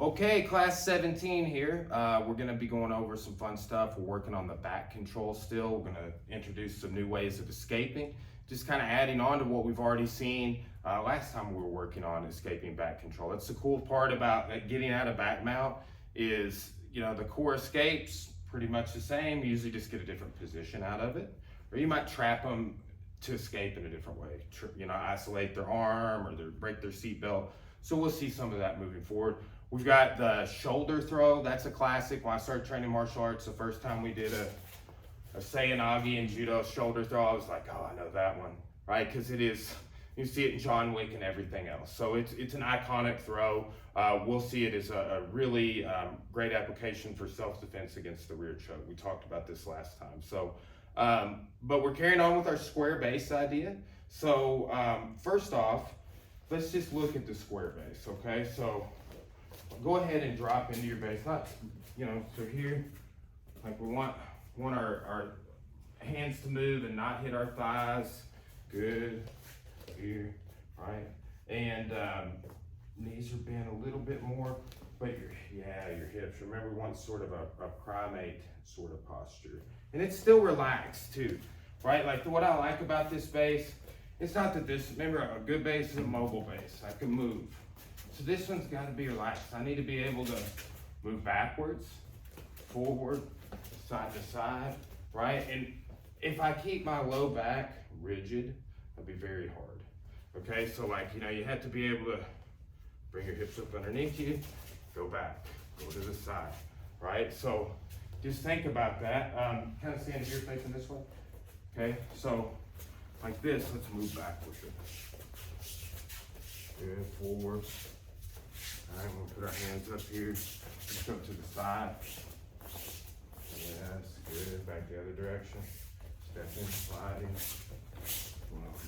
Okay, class 17 here. We're going to be going over some fun stuff. We're working on the back control still. We're going to introduce some new ways of escaping. Just kind of adding on to what we've already seen last time we were working on escaping back control. That's the cool part about getting out of back mount is, the core escapes pretty much the same. You usually just get a different position out of it. Or you might trap them to escape in a different way. Isolate their arm or break their seatbelt. So we'll see some of that moving forward. We've got the shoulder throw. That's a classic. When I started training martial arts, the first time we did a Seoi-nage and judo shoulder throw, I was like, oh, I know that one, right? Because it is, you see it in John Wick and everything else. So it's an iconic throw. We'll see it as a really great application for self-defense against the rear choke. We talked about this last time. So, but we're carrying on with our square base idea. So first off, let's just look at the square base, okay? So go ahead and drop into your base. Not, so here, like we want our hands to move and not hit our thighs. Good, here, right? And knees are bent a little bit more, but your hips. Remember, we want sort of a primate sort of posture. And it's still relaxed too, right? Like what I like about this base, it's not that remember a good base is a mobile base. I can move. So this one's got to be relaxed. I need to be able to move backwards, forward, side to side, right? And if I keep my low back rigid, that'll be very hard. Okay, so you have to be able to bring your hips up underneath you, go back, go to the side, right? So just think about that. Kind of stand here facing this way. Okay, so like this, let's move backwards. Good, forward. All right, we'll put our hands up here. Just go to the side. Yes, good. Back the other direction. Stepping, sliding.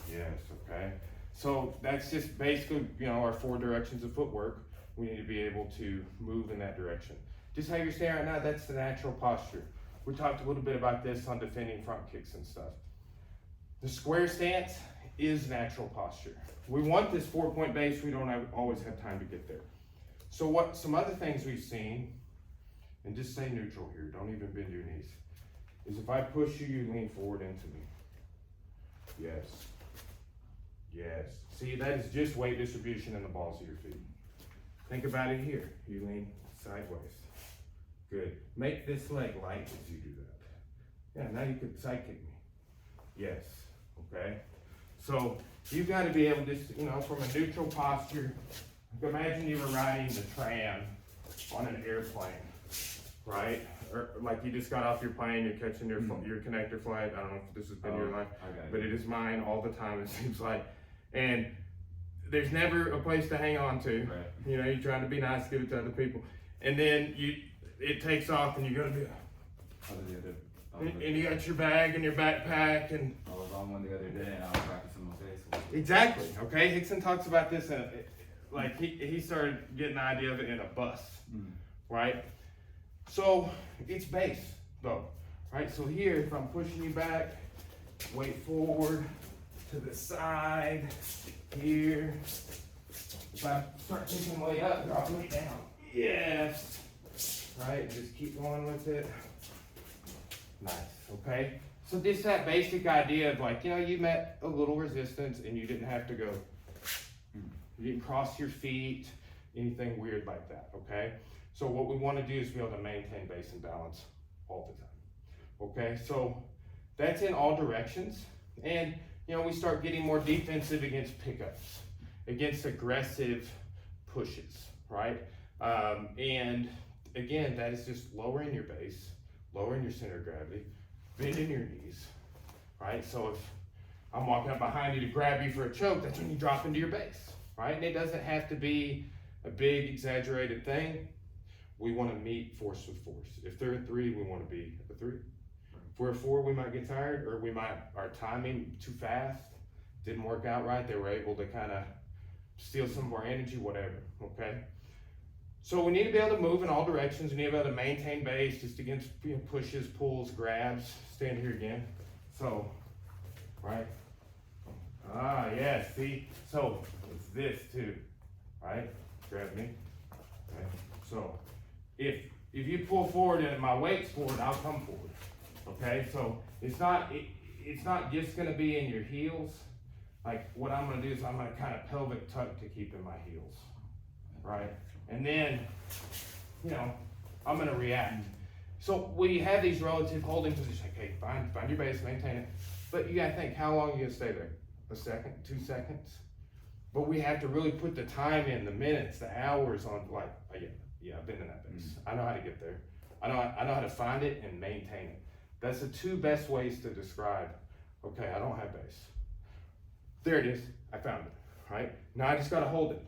Yes, okay. So that's just basically, our 4 directions of footwork. We need to be able to move in that direction. Just how you're standing right now, that's the natural posture. We talked a little bit about this on defending front kicks and stuff. The square stance is natural posture. We want this 4-point base. We don't always have time to get there. So some other things we've seen, and just stay neutral here, don't even bend your knees, is if I push you, you lean forward into me. Yes. Yes. See, that is just weight distribution in the balls of your feet. Think about it here. You lean sideways. Good. Make this leg light as you do that. Yeah, now you could side kick me. Yes. Okay. So you've got to be able to, from a neutral posture. Imagine you were riding the tram on an airplane, right? Or like you just got off your plane, you're catching your connector flight. I don't know if this has been your life, but it is mine all the time, it seems like. And there's never a place to hang on to. Right. You're trying to be nice, give it to other people. And then it takes off and you're going to be, and you got your bag and your backpack. And I was on one the other day and I was practicing my face. Exactly, okay? Hickson talks about this in he started getting the idea of it in a bus, right? So it's base though, right? So here, if I'm pushing you back, weight forward to the side, here. If I start taking way up, drop weight down. Yes, right? Just keep going with it. Nice, okay? So just that basic idea of you met a little resistance and you didn't have to go. You didn't cross your feet, anything weird like that, okay? So what we want to do is be able to maintain base and balance all the time, okay? So that's in all directions. And, we start getting more defensive against pickups, against aggressive pushes, right? And again, that is just lowering your base, lowering your center of gravity, bending your knees, right? So if I'm walking up behind you to grab you for a choke, that's when you drop into your base. Right? And it doesn't have to be a big exaggerated thing. We want to meet force with force. If they're a 3, we want to be a 3. If we're a 4, we might get tired, or our timing too fast, didn't work out right. They were able to kind of steal some of our energy, whatever, okay? So we need to be able to move in all directions. We need to be able to maintain base just against pushes, pulls, grabs. Stand here again. So, right? Ah, yes, see? So, it's this too, right? Grab me, okay? pull forward and my weight's forward, I'll come forward. Okay, so it's not just gonna be in your heels. Like what I'm gonna do is I'm gonna kind of pelvic tuck to keep in my heels, right? And then, you know, I'm gonna react. So we have these relative holding positions. Okay, find your base, maintain it. But you gotta think, how long are you gonna stay there? A second, 2 seconds? But we have to really put the time in, the minutes, the hours on, like, yeah, I've been in that base. I know how to get there. I know how to find it and maintain it. That's the 2 best ways to describe, okay, I don't have base. There it is, I found it, right? Now I just gotta hold it.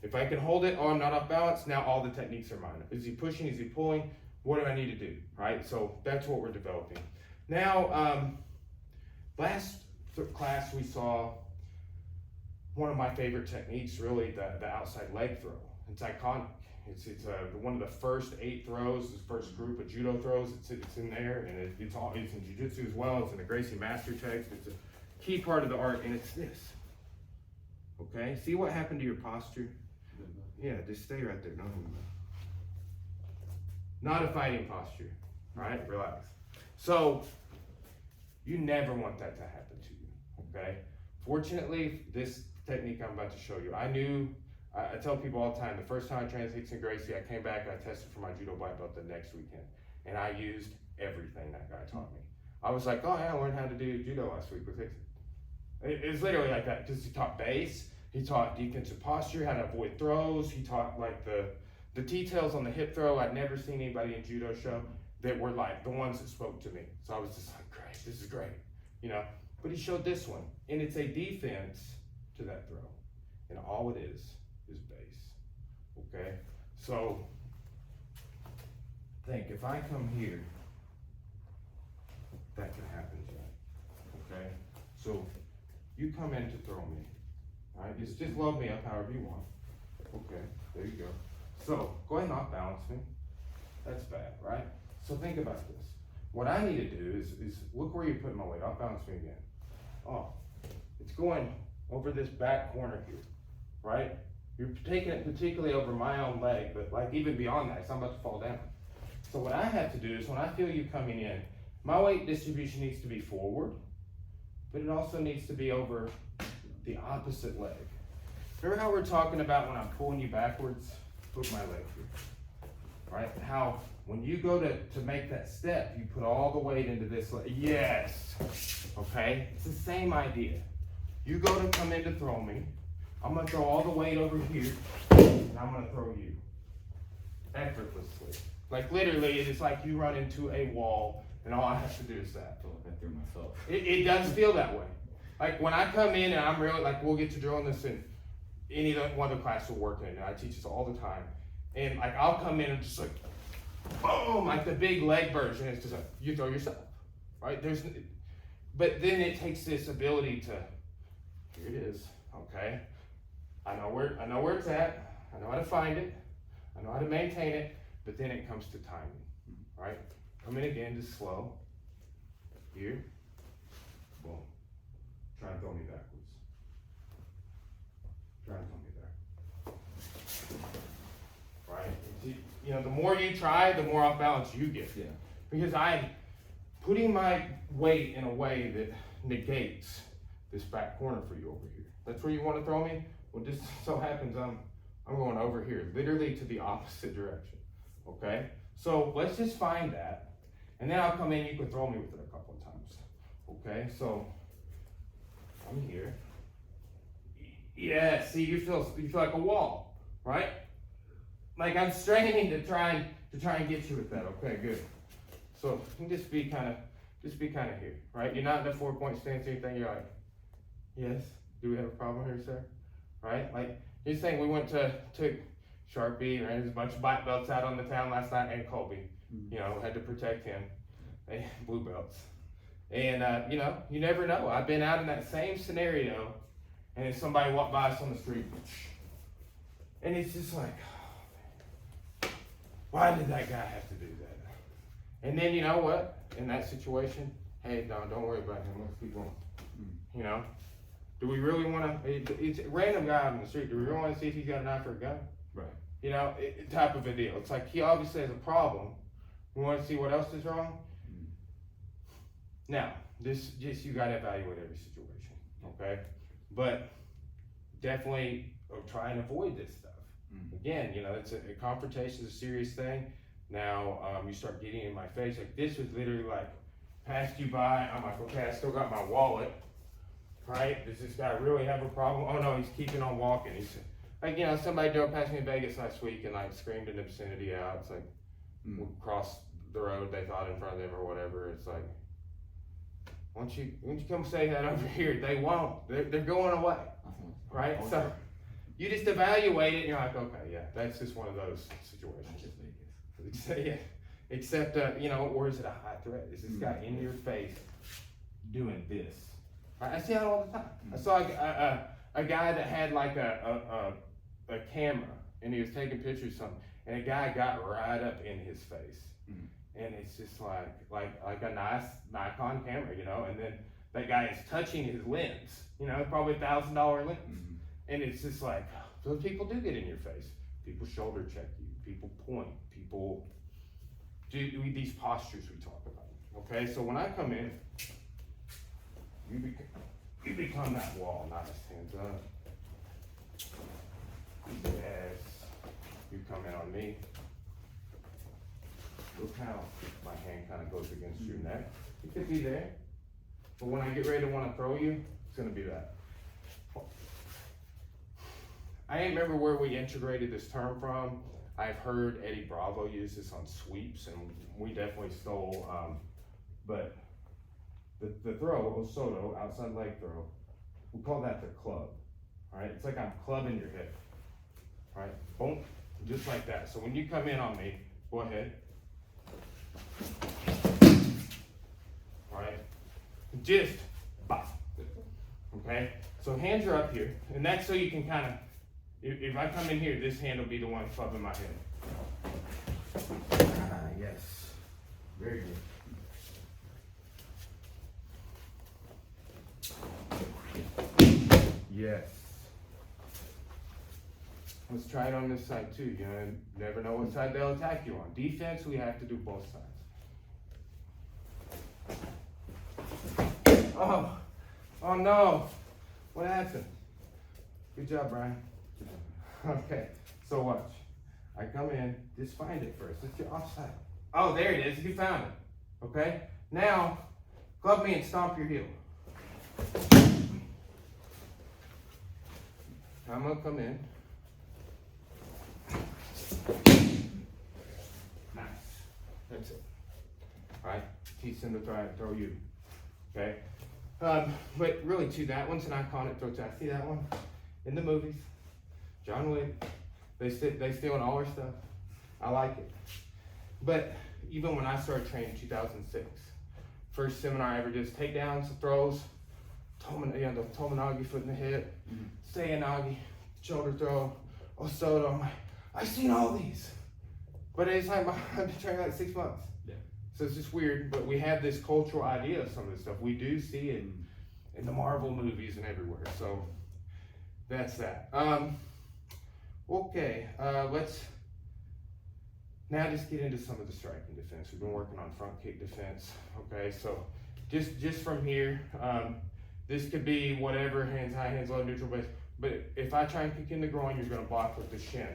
If I can hold it, oh, I'm not off balance, now all the techniques are mine. Is he pushing, is he pulling? What do I need to do, right? So that's what we're developing. Now, last class we saw one of my favorite techniques, really, the outside leg throw. It's iconic. It's one of the first 8 throws, the first group of judo throws. It's in there, and it's in jiu-jitsu as well. It's in the Gracie Master text. It's a key part of the art, and it's this. Okay, see what happened to your posture? Yeah, just stay right there. Don't move. Not a fighting posture. All right, relax. So you never want that to happen to you. Okay. Fortunately, this technique I'm about to show you, I tell people all the time, the first time I trained Rickson Gracie, I came back and I tested for my judo black belt the next weekend. And I used everything that guy taught me. I was like, oh yeah, I learned how to do judo last week with Rickson. It's literally like that, because he taught base, he taught defensive posture, how to avoid throws, he taught like the details on the hip throw. I'd never seen anybody in judo show that were like the ones that spoke to me. So I was just like, great, this is great, you know. But he showed this one, and it's a defense to that throw. And all it is base, okay? So, think, if I come here, that can happen, Jack, okay? So, you come in to throw me, all right? Just load me up however you want. Okay, there you go. So, go ahead and off balance me. That's bad, right? So think about this. What I need to do is look where you're putting my weight. Off balance me again. Oh, it's going over this back corner here, right? You're taking it particularly over my own leg, but like even beyond that, 'cause I'm about to fall down. So what I have to do is when I feel you coming in, my weight distribution needs to be forward, but it also needs to be over the opposite leg. Remember how we're talking about when I'm pulling you backwards? Put my leg here, right? How when you go to make that step, you put all the weight into this leg. Yes, okay? It's the same idea. You go to come in to throw me. I'm gonna throw all the weight over here, and I'm gonna throw you effortlessly. Like literally, it's like you run into a wall, and all I have to do is that. I feel like I threw myself. It does feel that way. Like when I come in and I'm really, like we'll get to drilling this in any one of the classes we're working in, and I teach this all the time. And like I'll come in and just like, boom, like the big leg version. It's just like, you throw yourself, right? But then it takes this ability to, here it is, okay? I know where it's at. I know how to find it. I know how to maintain it. But then it comes to timing, right? Come in again, just slow. Here, boom. Try and throw me backwards. Try and throw me back. Right? You know, the more you try, the more off balance you get. Yeah. Because I'm putting my weight in a way that negates this back corner for you over here. That's where you want to throw me? Well, just so happens I'm going over here, literally to the opposite direction, okay? So let's just find that, and then I'll come in, you can throw me with it a couple of times, okay? So I'm here. Yeah, see, you feel like a wall, right? Like I'm straining to try and get you with that, okay, good. So you can just be kind of here, right? You're not in a 4-point stance or anything, you're like, yes, do we have a problem here, sir? Right? Like, you're saying we went to Sharpie, and there's a bunch of black belts out on the town last night, and Colby, you know, had to protect him, and blue belts. And, you know, you never know. I've been out in that same scenario, and then somebody walked by us on the street, and it's just like, oh, man, why did that guy have to do that? And then, you know what? In that situation, hey, don't worry about him. Let's keep going. You know? Do we really want to, it's a random guy out on the street, do we really want to see if he's got an eye for a gun? Right. You know, type of a deal. It's like he obviously has a problem, We want to see what else is wrong. Now, you got to evaluate every situation, okay? But definitely try and avoid this stuff. Again, you know, a confrontation is a serious thing. Now, you start getting in my face. Like, this was literally like, passed you by. I'm like, okay, I still got my wallet, right? Does this guy really have a problem? Oh no, he's keeping on walking. He's like, you know, somebody drove past me in Vegas last week and like screamed in the vicinity out. It's like, we crossed the road, they thought in front of them or whatever. It's like, why don't you come say that over here? They won't. They're going away, right? So you just evaluate it and you're like, okay, yeah, that's just one of those situations. Yeah. Except, you know, or is it a high threat? Is this guy in your face doing this? I see that all the time. I saw a guy that had like a camera and he was taking pictures of something, and a guy got right up in his face. And it's just like a nice Nikon camera, you know, and then that guy is touching his lens, you know, probably $1,000 lens. And it's just like, those people do get in your face. People shoulder check you, people point, people do these postures we talk about, okay? So when I come in, you become that wall, nice, hands up. Yes, you come in on me. Look how my hand kind of goes against your neck. It could be there, but when I get ready to want to throw you, it's gonna be that. I ain't remember where we integrated this term from. I've heard Eddie Bravo use this on sweeps, and we definitely stole, but the throw, Osoto, outside leg throw, we call that the club, all right? It's like I'm clubbing your hip, all right? Boom, just like that. So when you come in on me, go ahead. All right, just bop, okay? So hands are up here, and that's so you can kind of, if I come in here, this hand will be the one clubbing my head. Yes, very good. Yes. Let's try it on this side too. You know, never know what side they'll attack you on. Defense, we have to do both sides. Oh no, what happened? Good job, Brian. Okay, so watch. I come in, just find it first. It's your offside. Oh, there it is, you found it. Okay, now, club me and stomp your heel. I'm gonna come in. Nice, that's it. All right, teach them to try and throw you, okay? But really too, that one's an iconic throw tactic. See that one? In the movies, John Wick, they steal all our stuff. I like it. But even when I started training in 2006, first seminar I ever did is takedowns, throws, the Tominagi foot in the hip, Seyanagi, shoulder throw, Osoto. I'm like, I've seen all these. But it's like, I've been training like 6 months. Yeah. So it's just weird, but we have this cultural idea of some of this stuff. We do see it in the Marvel movies and everywhere. So that's that. Okay, let's now just get into some of the striking defense. We've been working on front kick defense. Okay, so just from here, this could be whatever, hands high, hands low, neutral base. But if I try and kick in the groin, you're gonna block with the shin.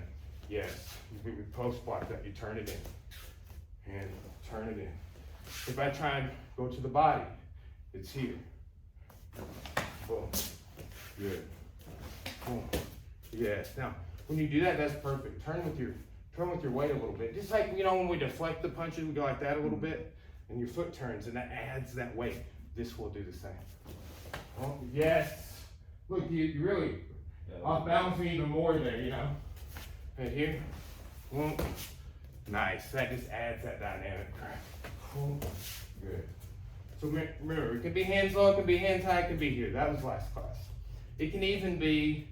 Yes, you post block that, you turn it in. And turn it in. If I try and go to the body, it's here. Boom, good. Boom, yes. Now, when you do that, that's perfect. Turn with your weight a little bit. Just like, you know, when we deflect the punches, we go like that a little bit, and your foot turns, and that adds that weight. This will do the same. Oh, yes. Look, you really off balance me even more there, you know. Right here. Boom. Nice. That just adds that dynamic. Boom. Good. So remember, it could be hands low, it could be hands high, it could be here. That was last class. It can even be,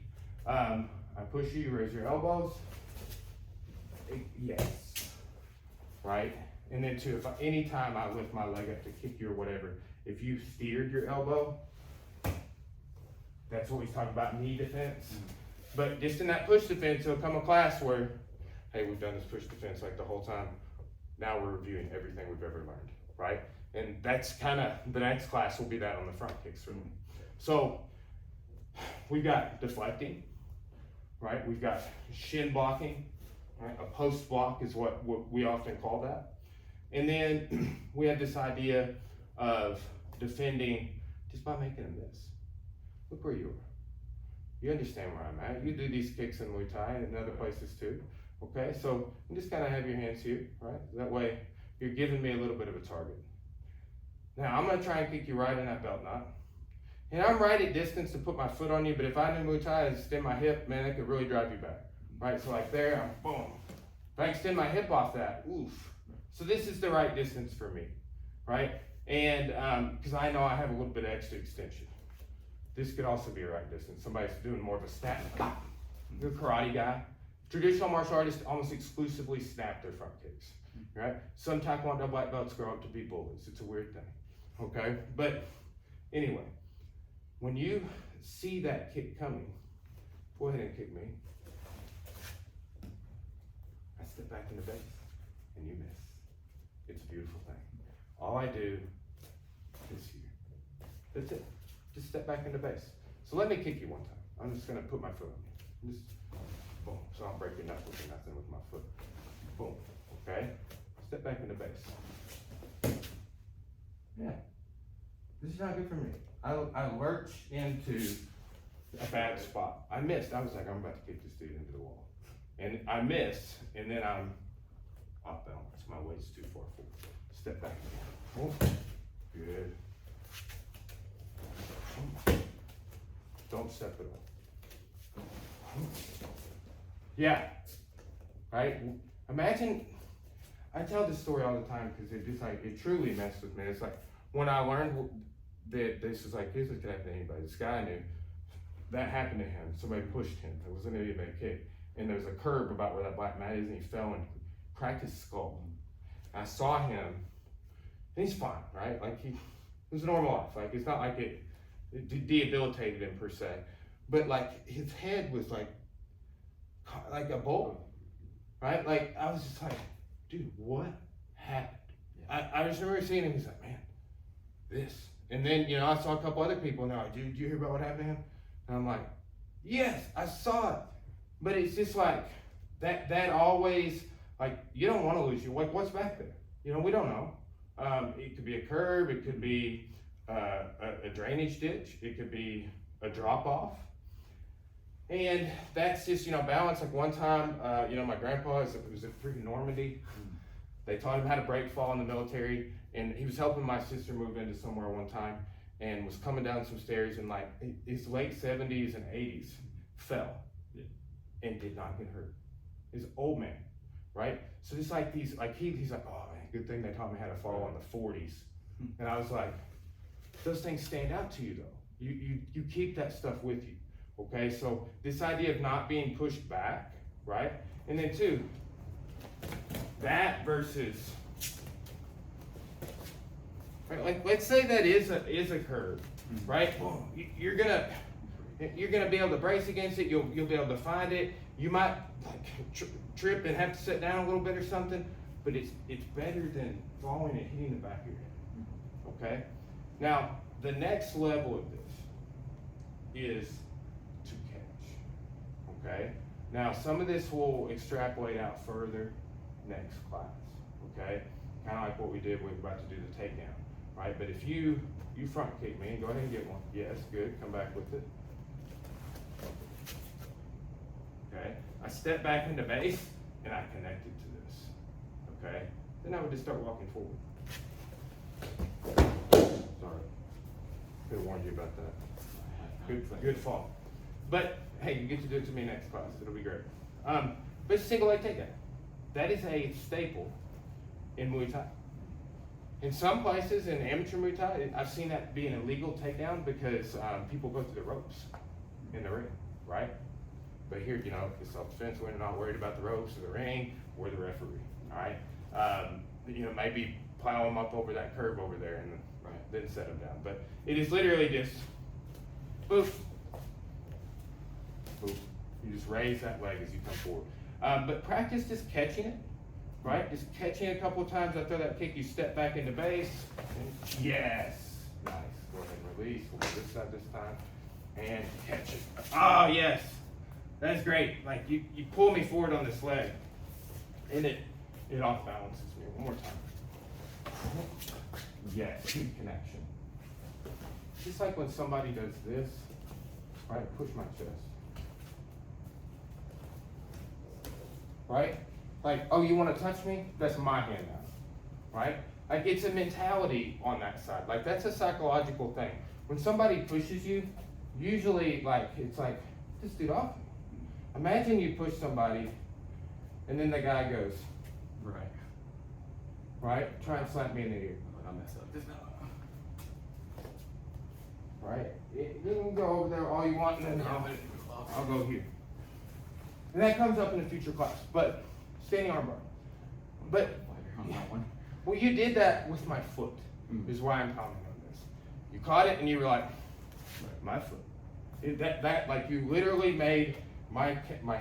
I push you raise your elbows. Yes. Right? And then too, if anytime I lift my leg up to kick you or whatever, if you steered your elbow, that's what we talk about, knee defense. But just in that push defense, there'll come a class where, hey, we've done this push defense like the whole time. Now we're reviewing everything we've ever learned, right? And that's kind of, the next class will be that on the front kicks really. So we've got deflecting, right? We've got shin blocking, right? A post block is what we often call that. And then we had this idea of defending just by making a miss. Look where you are. You understand where I'm at. You do these kicks in Muay Thai and in other places too. Okay, so you just kind of have your hands here, right? That way you're giving me a little bit of a target. Now I'm gonna try and kick you right in that belt knot. And I'm right at distance to put my foot on you, but if I knew Muay Thai and extend my hip, man, that could really drive you back. Right, so like there, I'm boom. If I extend my hip off that, oof. So this is the right distance for me, right? And because I know I have a little bit of extra extension. This could also be a right distance. Somebody's doing more of a snap. You're a karate guy. Traditional martial artists almost exclusively snap their front kicks, right? Some Taekwondo black belts grow up to be bullies. It's a weird thing, okay? But anyway, when you see that kick coming, go ahead and kick me. I step back in the base, and you miss. It's a beautiful thing. All I do is here. That's it. Just step back in the base. So let me kick you one time. I'm just gonna put my foot on you. Just boom. So I'm breaking knuckles or nothing with my foot. Boom. Okay? Step back in the base. Yeah. This is not good for me. I lurch into a bad spot. I missed. I was like, I'm about to kick this dude into the wall. And I missed, and then I'm off balance. My weight's too far forward. Step back again. Oh, good. Don't step it up. Yeah. Right? Imagine, I tell this story all the time because it truly messed with me. It's like when I learned that this was like, this could happen to anybody. This guy I knew, that happened to him. Somebody pushed him. It wasn't even a kick. And there was a curb about where that black mat is, and he fell and cracked his skull. I saw him, and he's fine, right? Like it was a normal life. Like it's not like it debilitated him per se, but like his head was like a bowl, right? Like I was just like, dude, what happened? I just remember seeing him. He's like, man, this. And then I saw a couple other people, and they're like, dude, did you hear about what happened to him? And I'm like, yes, I saw it. But it's just like that always, like, you don't want to lose your, like, what's back there? We don't know. It could be a curb, it could be a drainage ditch, it could be a drop off. And that's just, balance. Like one time, my grandpa was at freaking Normandy. They taught him how to break fall in the military, and he was helping my sister move into somewhere one time and was coming down some stairs, and like his late 70s and 80s fell and did not get hurt. He's an old man, right? So it's like he's like, oh man, good thing they taught me how to fall in the 40s. And I was like, those things stand out to you though. You keep that stuff with you, okay? So this idea of not being pushed back, right? And then two, that versus, right? Like let's say that is a curve, right? Boom, you're gonna be able to brace against it. You'll be able to find it. You might like trip and have to sit down a little bit or something, but it's better than falling and hitting the back of your head. Okay. Now the next level of this is to catch. Okay. Now some of this will extrapolate out further next class. Okay. Kind of like what we did. We're about to do the takedown, right? But if you front kick me, go ahead and get one. Yes, good. Come back with it. Okay, I step back into base and I connected to this. Okay, then I would just start walking forward. Sorry, could have warned you about that. Good fall. But hey, you get to do it to me next class. It'll be great. But it's a single leg takedown. That is a staple in Muay Thai. In some places in amateur Muay Thai, I've seen that be an illegal takedown because people go through the ropes in the ring, right? But here, it's self-defense. We're not worried about the ropes or the ring or the referee, all right? Maybe plow them up over that curve over there and then set them down. But it is literally just, boof, boof. You just raise that leg as you come forward. But practice just catching it, right? Just catching a couple of times after that kick, you step back into base. And yes, nice. Go ahead and release. We'll do this side this time. And catch it. Oh, yes. That's great. Like you pull me forward on this leg, and it off balances me. One more time. Yes, good connection. Just like when somebody does this, right? Push my chest. Right? Like, oh, you want to touch me? That's my hand now. Right? Like, it's a mentality on that side. Like, that's a psychological thing. When somebody pushes you, usually, like, it's like, just get off me. Imagine you push somebody, and then the guy goes, Right. right? Try and slap me in the ear. I mess up this now. Right? You can go over there all you want, and then I'll go here. And that comes up in a future class, but standing armbar. But, On that one. well, you did that with my foot, is why I'm commenting on this. You caught it, and you were like, my foot. That like, you literally made my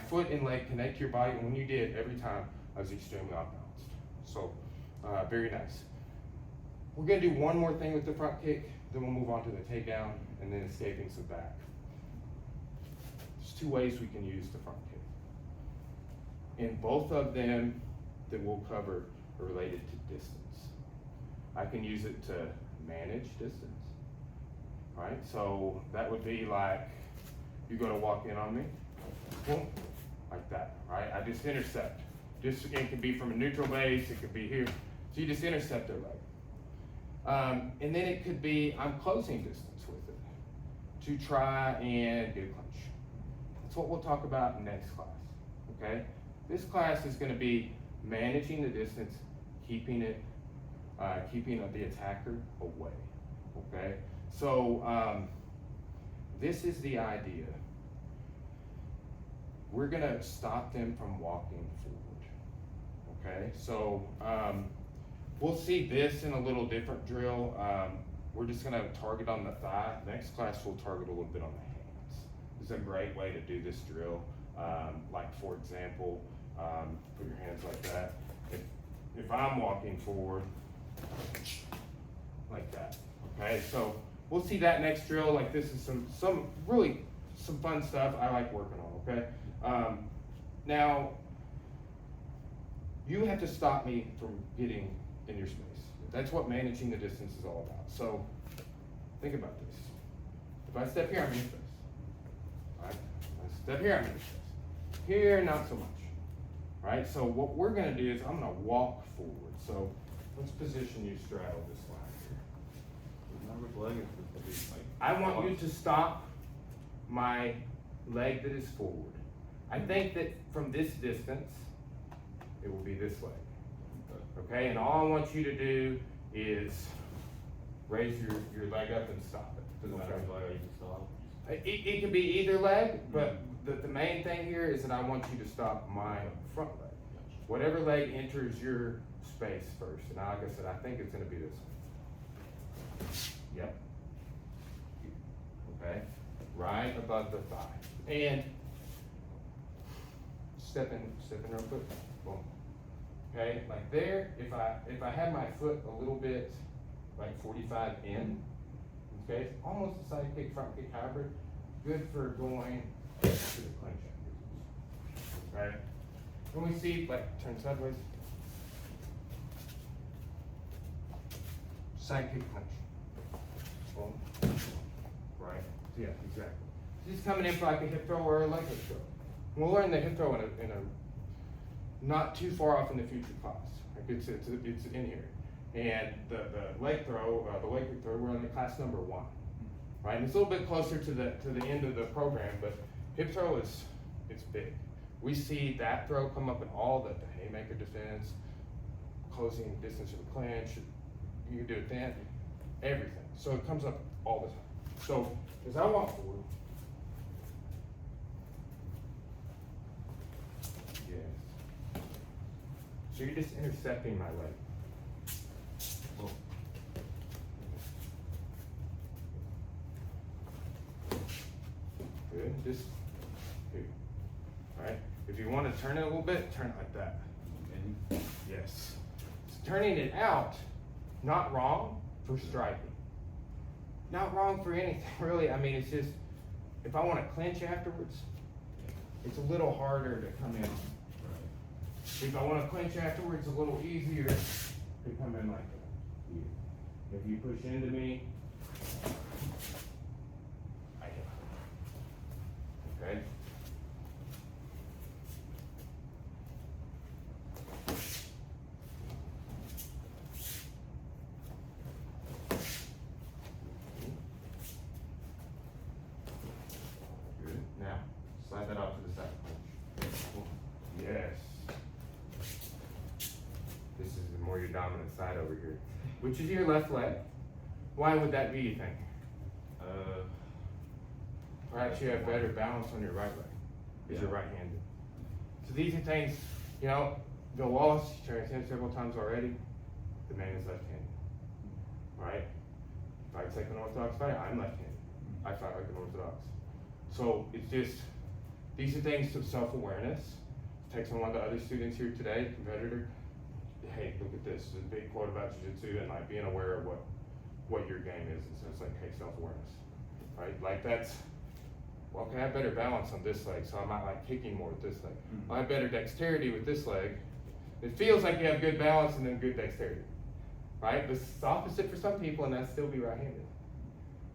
foot and leg connect to your body, and when you did, every time, I was extremely off balanced. So, very nice. We're gonna do one more thing with the front kick, then we'll move on to the takedown, and then escaping some back. There's two ways we can use the front kick. And both of them that we'll cover are related to distance. I can use it to manage distance, right? So that would be like, you're gonna walk in on me, boom, like that, right? I just intercept. Just, it can be from a neutral base, it could be here. So you just intercept their leg. And then it could be, I'm closing distance with it to try and get a clinch. That's what we'll talk about next class, okay? This class is gonna be managing the distance, keeping the attacker away, okay? So this is the idea. We're gonna stop them from walking forward, okay? So we'll see this in a little different drill. We're just gonna target on the thigh. Next class, we'll target a little bit on the hands. This is a great way to do this drill. Like for example, put your hands like that. If I'm walking forward, like that, okay? So we'll see that next drill. Like this is some really fun stuff I like working on, okay? Now, you have to stop me from getting in your space. That's what managing the distance is all about. So think about this. If I step here, I'm in your space. All right? If I step here, I'm in your space. Here, not so much. Right? So what we're gonna do is I'm gonna walk forward. So let's position you straddle this line here. I want you to stop my leg that is forward. I think that from this distance, it will be this leg. Okay, and all I want you to do is raise your leg up and stop it. Doesn't matter which leg you stop. It can be either leg, but the main thing here is that I want you to stop my front leg. Whatever leg enters your space first. And like I said, I think it's gonna be this one. Yep. Okay, right above the thigh. And step in real quick, boom. Okay, like there, if I have my foot a little bit like 45 in, okay, it's almost a side kick, front kick hybrid, good for going to the clinch. Right? When we see, like, turn sideways, side kick clinch. Boom. Right? Yeah, exactly. Just coming in for like a hip throw or a leg hip throw. We'll learn the hip throw in a not too far off in the future class. Like it's in here. And the leg throw, the leg hip throw, we're in the class number 1. Right? And it's a little bit closer to the end of the program, but hip throw it's big. We see that throw come up in all the haymaker defense, closing distance of the clinch, you can do it then, everything. So it comes up all the time. So as I walk forward, yes. So you're just intercepting my leg. Boom. Good, just here, all right? If you want to turn it a little bit, turn it like that. Okay. Yes. Turning it out, not wrong for striking. Not wrong for anything, really. I mean, it's just, if I want to clinch afterwards, it's a little harder to come in. If I want to clinch afterwards, it's a little easier to come in like that. If you push into me, I hit. Okay? Good. Now, slide that off to the side. Yes. This is more your dominant side over here. Which is your left leg. Why would that be, you think? Perhaps you have better balance on your right leg, because you're right-handed. So these are things, you know, Bill Wallace, trained him several times already. The man is left-handed, right? Fights like an Orthodox fighter, I'm left-handed. I fight like an Orthodox. So it's just, these are things of self-awareness. Take some of the other students here today, competitor. Hey, look at this. This is a big quote about jiu-jitsu and like being aware of what your game is. And so it's like, hey, self-awareness, right? Like that's, well, okay, I have better balance on this leg, so I might like kicking more with this leg. I have better dexterity with this leg. It feels like you have good balance and then good dexterity, right? But it's the opposite for some people, and that's still be right-handed.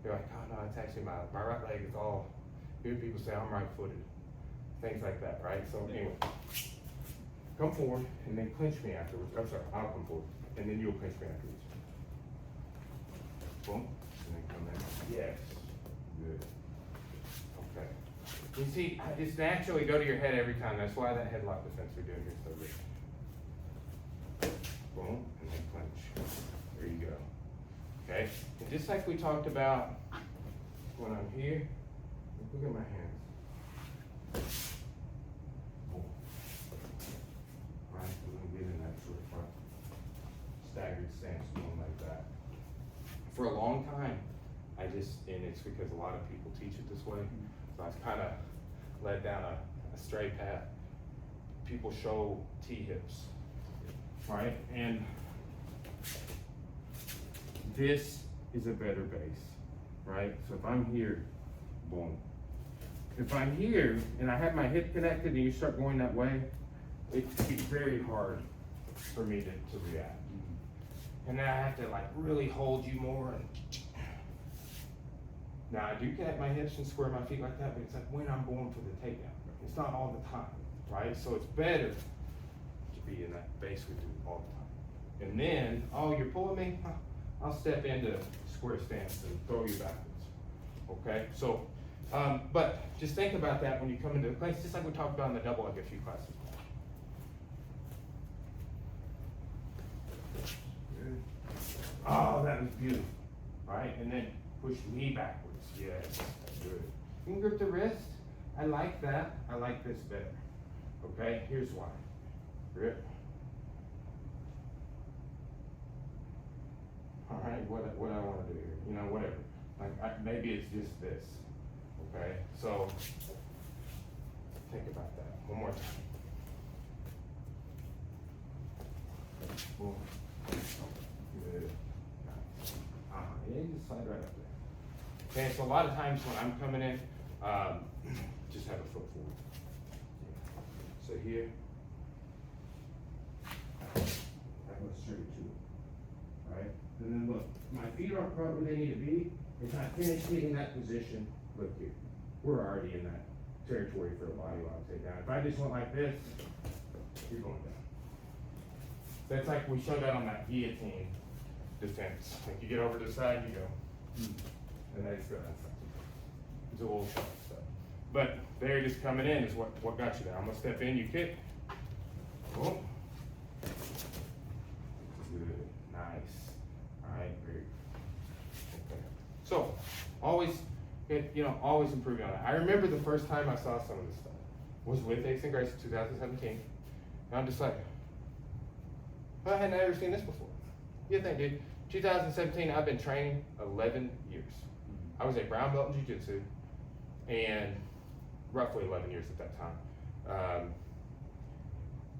You're like, oh no, it's actually my right leg is all, you hear people say I'm right-footed. Things like that, right? So anyway, come forward and then clinch me afterwards. I'm sorry, I'll come forward, and then you'll clinch me afterwards. Boom, and then come in. Yes, good. Okay. You see, I just naturally go to your head every time. That's why that headlock defense we're doing here is so good. Boom, and then clinch. There you go. Okay? And just like we talked about when I'm here, look at my hands. Boom. Right, we're gonna get in that short front staggered stance, going like that. For a long time, and it's because a lot of people teach it this way. So I've kind of led down a straight path. People show T-hips, right? And this is a better base, right? So if I'm here, boom. If I'm here and I have my hip connected and you start going that way, it's very hard for me to react. And then I have to like really hold you more. And now I do connect my hips and square my feet like that, but it's like when I'm going for the takedown. It's not all the time, right? So it's better to be in that base we do all the time. And then, oh, you're pulling me? I'll step into square stance and throw you backwards, okay? So, but just think about that when you come into the class, just like we talked about in the double leg a few classes. Good. Oh, that was beautiful, right? And then push me backwards. Yes, good. You can grip the wrist. I like that. I like this better. Okay, here's why. Grip. All right, what I want to do here, you know, whatever. Like maybe it's just this. Okay, so think about that one more time. Boom. Good. Nice. Yeah, you just slide right up there. Okay, so a lot of times when I'm coming in, just have a foot forward. So here, that goes straight to it, right? And then look, my feet aren't quite where they need to be. If I finish getting that position, look here, we're already in that territory for a body lock takedown. If I just went like this, you're going down. That's like we showed that on that guillotine defense. Like you get over to the side, you go, and they just go that side. It's a little sharp stuff. But there, just coming in is what got you there. I'm gonna step in, you kick. Boom. Good, nice. All right, great. Okay. So, always, always improving on that. I remember the first time I saw some of this stuff was with Ace and Grace in 2017. And I'm just like, I had never seen this before. You think, dude? 2017, I've been training 11 years. I was a brown belt in jiu-jitsu, and roughly 11 years at that time.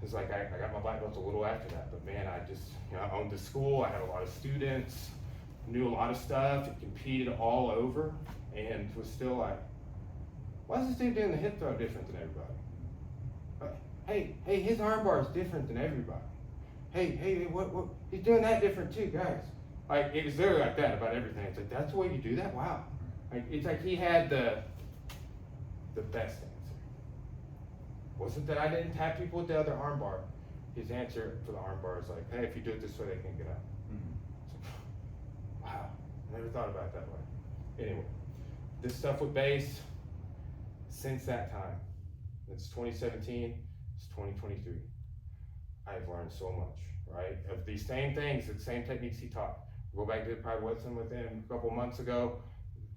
It's like I got my black belts a little after that, but man, I just, I owned the school, I had a lot of students, knew a lot of stuff, competed all over, and was still like, why is this dude doing the hip throw different than everybody? Hey, his arm bar is different than everybody. Hey, what, he's doing that different too, guys. Like, it was literally like that about everything. It's like, that's the way you do that? Wow. Like, it's like he had the best answer. Wasn't that I didn't tap people with the other arm bar. His answer for the arm bar is like, hey, if you do it this way, they can get out. Mm-hmm. Wow, I never thought about it that way. Anyway, this stuff with base, since that time, it's 2017, it's 2023. I've learned so much, right? Of these same things, the same techniques he taught. Go back to probably Woodson with him a couple months ago.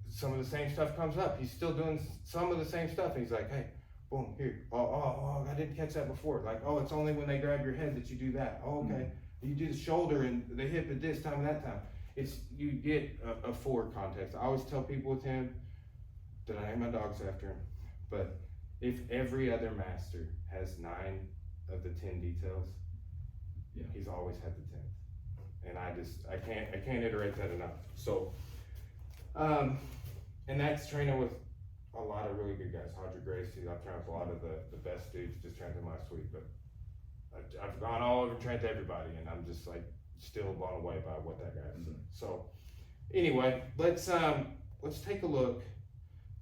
Some of the same stuff comes up. He's still doing some of the same stuff. And he's like, hey, boom, here. Oh, I didn't catch that before. Like, oh, it's only when they grab your head that you do that. Oh, okay. Mm-hmm. You do the shoulder and the hip at this time and that time. It's, you get a forward context. I always tell people with him that I name my dogs after him, but if every other master has 9 of the 10 details, yeah, he's always had the 10th. And I can't iterate that enough. So, and that's training with a lot of really good guys. Hodger Gracie, I've trained with a lot of the best dudes, just trained them last week, but I've gone all over, trained to everybody, and I'm just like still blown away by what that guy has done. So anyway, let's take a look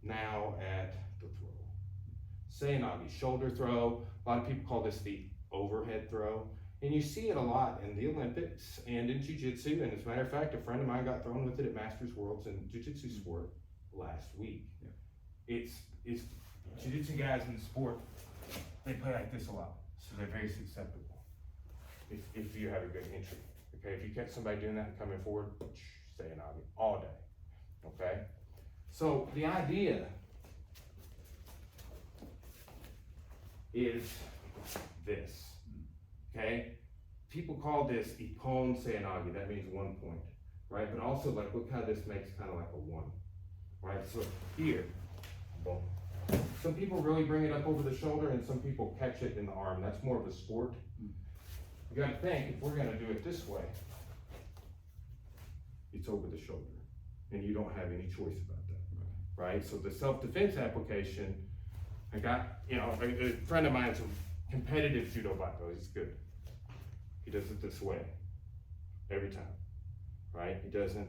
now at the throw. Seoinage, shoulder throw. A lot of people call this the overhead throw. And you see it a lot in the Olympics and in jiu-jitsu. And as a matter of fact, a friend of mine got thrown with it at Masters Worlds in jiu-jitsu sport last week. Yeah. It's jiu-jitsu guys in the sport, they play like this a lot. So they're very susceptible if you have a good entry. Okay, if you catch somebody doing that and coming forward, Seoinage all day. Okay? So the idea is this. Okay, people call this Ippon Seoinage, that means 1 point, right? But also, like, look how this makes kind of like a 1, right? So here, boom. Some people really bring it up over the shoulder, and some people catch it in the arm. That's more of a sport. You got to think, if we're going to do it this way, it's over the shoulder, and you don't have any choice about that, right? So the self-defense application, I got, a friend of mine's a competitive judo black belt. He's good. He does it this way every time, right? He doesn't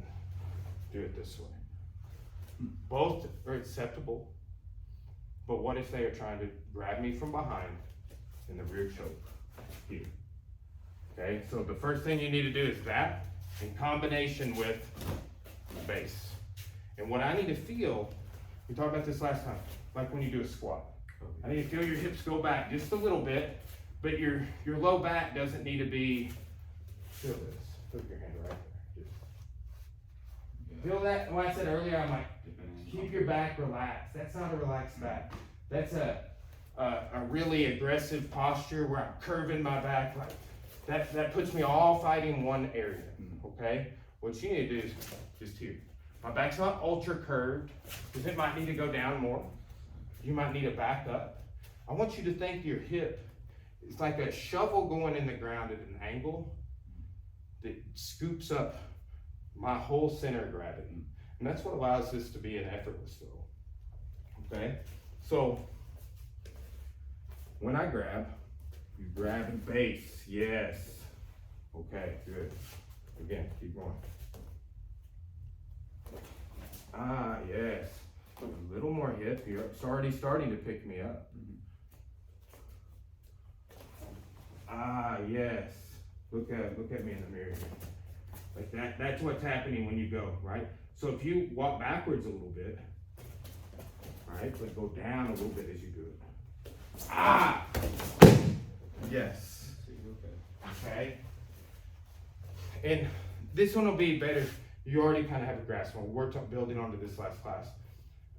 do it this way. Both are acceptable, but what if they are trying to grab me from behind in the rear choke here? Okay, so the first thing you need to do is that in combination with base. And what I need to feel, we talked about this last time, like when you do a squat. I need to feel your hips go back just a little bit, but your low back doesn't need to be, feel this, put your hand right there. Just feel that, when I said earlier, I'm like, keep your back relaxed. That's not a relaxed back. That's a really aggressive posture where I'm curving my back. Like that puts me all fighting one area, okay? What you need to do is just here. My back's not ultra curved, because it might need to go down more. You might need to back up. I want you to think your hip is like a shovel going in the ground at an angle that scoops up my whole center of gravity. And that's what allows this to be an effortless throw. Okay? So, when I grab, you grab and base. Yes. Okay, good. Again, keep going. Ah, yes. A little more hip here. It's already starting to pick me up. Ah, yes. Look at me in the mirror here. Like that. That's what's happening when you go, right? So if you walk backwards a little bit, right? But go down a little bit as you do it. Ah! Yes. Okay. And this one will be better. You already kind of have a grasp on. We're building onto this last class.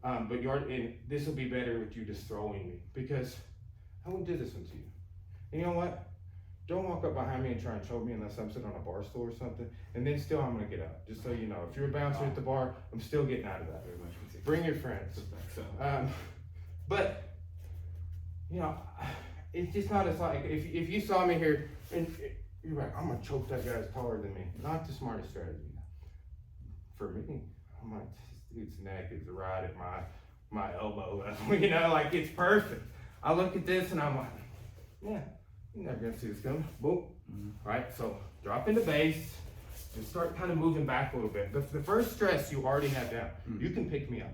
But and this will be better with you just throwing me, because I wouldn't do this one to you. And you know what? Don't walk up behind me and try and choke me unless I'm sitting on a bar stool or something. And then still I'm gonna get out. Just so you know, if you're a bouncer at the bar, I'm still getting out of that. Bring your friends. But it's just not as like, if you saw me here, and you're like, I'm gonna choke that guy's taller than me. Not the smartest strategy. For me, I'm like, this dude's neck is right at my elbow. You know, like it's perfect. I look at this and I'm like, yeah, you're never gonna see this coming. Boom. Right, so drop into base and start kind of moving back a little bit. The first stress you already have down. You can pick me up.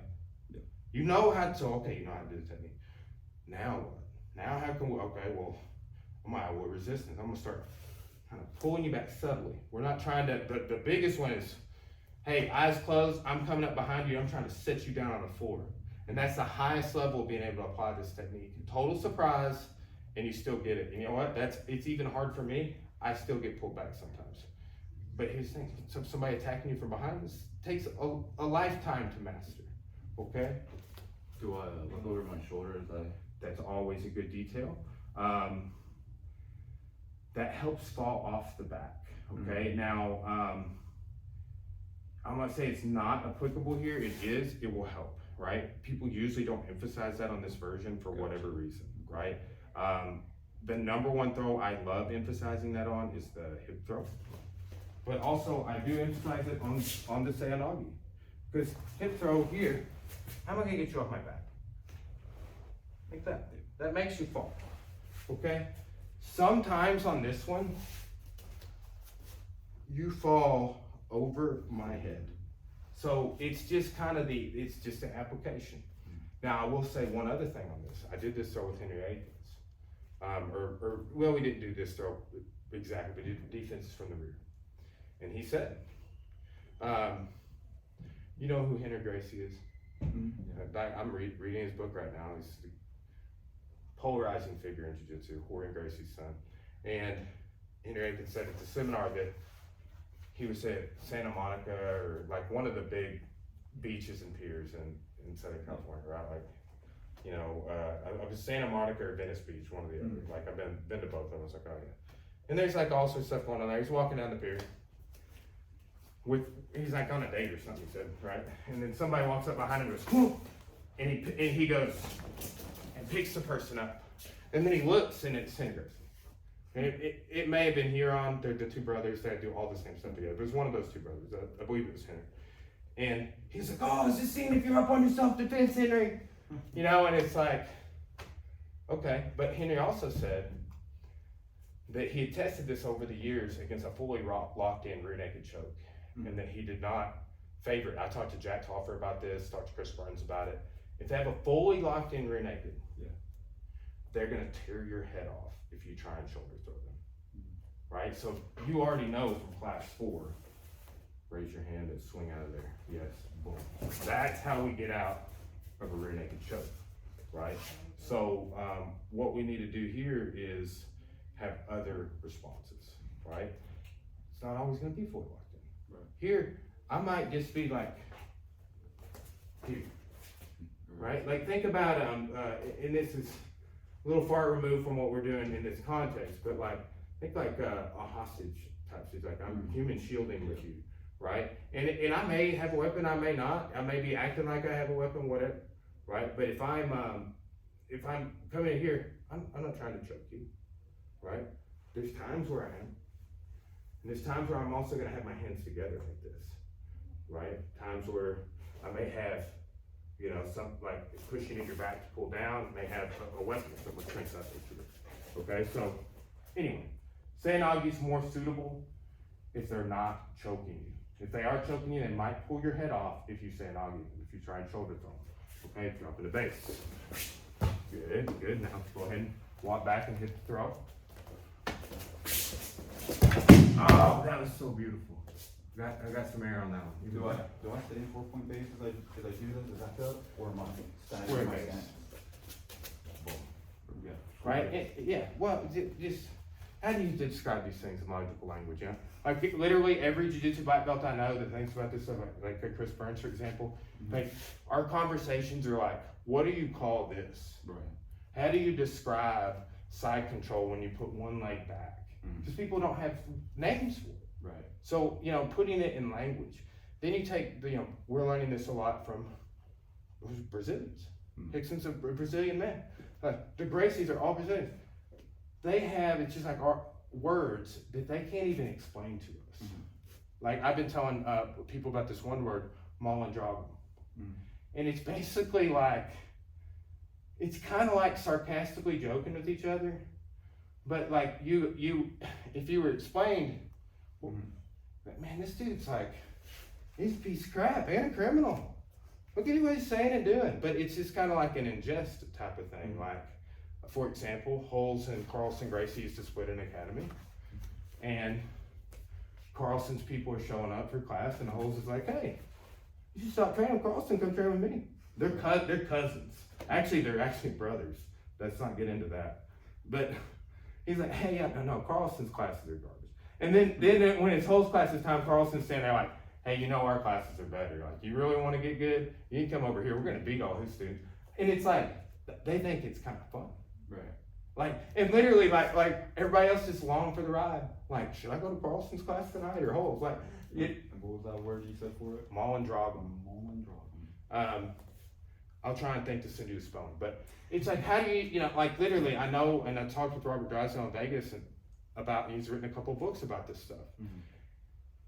Yeah. You know how to, okay, you know how to do the technique. Now what? Now how can we, okay, well, I'm gonna with resistance. I'm gonna start kind of pulling you back subtly. We're not trying to, the biggest one is, hey, eyes closed, I'm coming up behind you, I'm trying to set you down on the floor. And that's the highest level of being able to apply this technique. Total surprise, and you still get it. And you know what? It's even hard for me. I still get pulled back sometimes. But here's the thing, somebody attacking you from behind, this takes a lifetime to master, okay? Do I look over my shoulder as I? That's always a good detail. That helps fall off the back, okay? Now, I'm gonna say it's not applicable here. It is, it will help, right? People usually don't emphasize that on this version for whatever reason, right? The number one throw I love emphasizing that on is the hip throw. But also I do emphasize it on the Seoinage. Because hip throw here, how am I gonna get you off my back? Like that. That makes you fall, okay? Sometimes on this one, you fall over my head. So it's just kind of it's just an application. Now I will say one other thing on this. I did this throw with Henry Akins. Well, we didn't do this throw exactly, but we did defenses from the rear. And he said, you know who Henry Gracie is? I'm reading his book right now. He's a polarizing figure in jiu-jitsu, Rorion Gracie's son. And Henry Akins said at the seminar that he was at Santa Monica or like one of the big beaches and piers in Southern California, right? Like, you know, I was Santa Monica or Venice Beach, one of the other. Like I've been to both of them. I was like, oh yeah. And there's like all sorts of stuff going on there. He's walking down the pier he's like on a date or something, he said, right? And then somebody walks up behind him and goes, whoop! And he goes and picks the person up. And then he looks and it's Henry Gracie. And it may have been Huron, they're the two brothers that do all the same stuff together. But it was one of those two brothers, I believe it was Henry. And he's like, oh, is this scene if you're up on your self-defense, Henry? You know, and it's like, okay. But Henry also said that he had tested this over the years against a fully locked-in rear naked choke, and that he did not favor it. I talked to Jack Toffer about this, talked to Chris Burns about it. If they have a fully locked-in rear naked, they're gonna tear your head off if you try and shoulder throw them, right? So you already know from class 4, raise your hand and swing out of there. Yes, boom. That's how we get out of a rear naked choke, right? So what we need to do here is have other responses, right? It's not always gonna be fully locked in. Right. Here, I might just be like, here, right? Like think about, and this is a little far removed from what we're doing in this context, but like, think like a hostage type situation, like I'm human shielding with you, right? And I may have a weapon, I may not. I may be acting like I have a weapon, whatever, right? But if I'm coming in here, I'm not trying to choke you, right? There's times where I am. And there's times where I'm also gonna have my hands together like this, right? Times where I may have, you know, some like pushing at your back to pull down, may have a weapon, someone trench up into it. Okay, so anyway, Seoinage is more suitable if they're not choking you. If they are choking you, they might pull your head off if you Seoinage, if you try and shoulder throw them. Okay, drop in the base. Good. Now go ahead and walk back and hit the throw. Oh, that was so beautiful. I got some air on that one. Do I stay in 4-point base as I do this? Is that good? Or am I standing Square my base. stance? Boom. Yeah. Right? Yeah. Well, just how do you describe these things in logical language? Yeah. Like literally every jiu-jitsu black belt I know that thinks about this stuff, like Chris Burns, for example. Like our conversations are like, what do you call this? Right. How do you describe side control when you put one leg back? Because people don't have names for it. Right. So, you know, putting it in language. Then you take, we're learning this a lot from Brazilians. Hickson's a Brazilian man. The Gracies are all Brazilians. they have, it's just like our words that they can't even explain to us. Mhm. Like I've been telling people about this one word, Mollendragum. Mhm. And it's basically like, it's kind of like sarcastically joking with each other. But like you, if you were explained, well, man, this dude's like, he's a piece of crap and a criminal. Look at what he's saying and doing. But it's just kind of like an ingest type of thing. Like, for example, Holes and Carlson Gracie used to split an academy. And Carlson's people are showing up for class, and Holes is like, hey, you should stop training with Carlson, come train with me. They're cousins. Actually, they're actually brothers. Let's not get into that. But he's like, hey, yeah, no, Carlson's classes are garbage. And then when it's Holes classes time, Carlson's standing there like, hey, you know our classes are better. Like, you really want to get good? You can come over here. We're going to beat all his students. And it's like, they think it's kind of fun. Right. Like, and literally, like everybody else just long for the ride. Like, should I go to Carlson's class tonight or Holes? Like, And what was that word you said for it? Mollendragum. Mollendragum. I'll try and think to send you the spelling. But it's like, how do you know, like literally, I know, and I talked with Robert Drysdale in Vegas he's written a couple of books about this stuff. Mhm.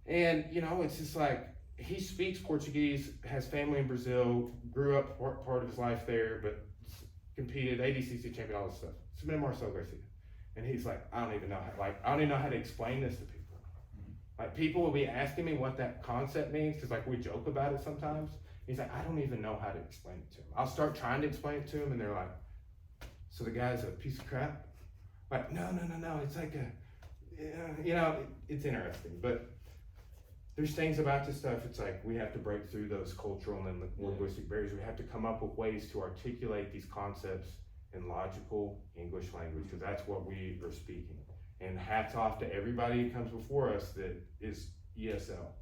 And, you know, it's just like, he speaks Portuguese, has family in Brazil, grew up part of his life there, but competed, ADCC champion, all this stuff. Submitted Marcel Garcia. And he's like, I don't even know how to explain this to people. Mhm. Like, people will be asking me what that concept means, because like we joke about it sometimes. He's like, I don't even know how to explain it to him. I'll start trying to explain it to him, and they're like, so the guy's a piece of crap? Like, no, it's like you know, it's interesting. But there's things about this stuff, it's like we have to break through those cultural and linguistic barriers. We have to come up with ways to articulate these concepts in logical English language, because that's what we are speaking. And hats off to everybody who comes before us that is ESL,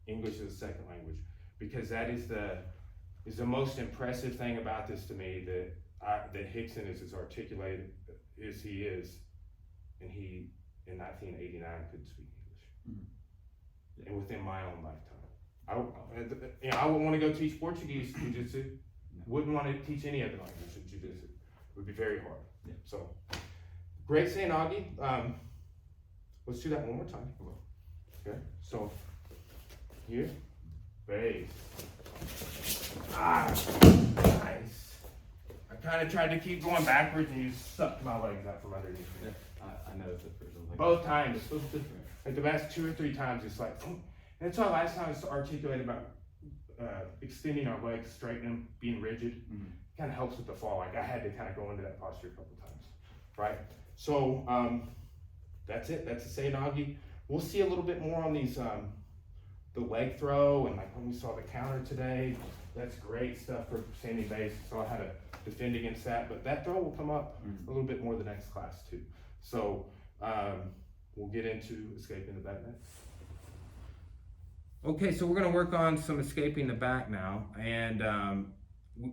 English as a second language, because that is the most impressive thing about this to me, that Hickson is as articulated as he is, and he in 1989 couldn't speak English. Mhm. And within my own lifetime, I wouldn't want to go teach Portuguese jiu-jitsu. Wouldn't want to teach any other language in jiu-jitsu. It would be very hard. Yeah. So, great saying, Augie. Let's do that one more time. Okay. So, here, base. Nice. I kind of tried to keep going backwards, and you sucked my legs out from underneath me. Yeah, I noticed it first. I was like, Both times. Like the last 2 or 3 times, it's like, and that's why last time I articulated about extending our legs, straightening them, being rigid. Mhm. Kind of helps with the fall. Like I had to kind of go into that posture a couple times, right? So that's it. That's the Seoinage. We'll see a little bit more on these, the leg throw, and like when we saw the counter today. That's great stuff for standing base. So how to defend against that. But that throw will come up a little bit more the next class too. So we'll get into escaping the back net. Okay, so we're going to work on some escaping the back now, and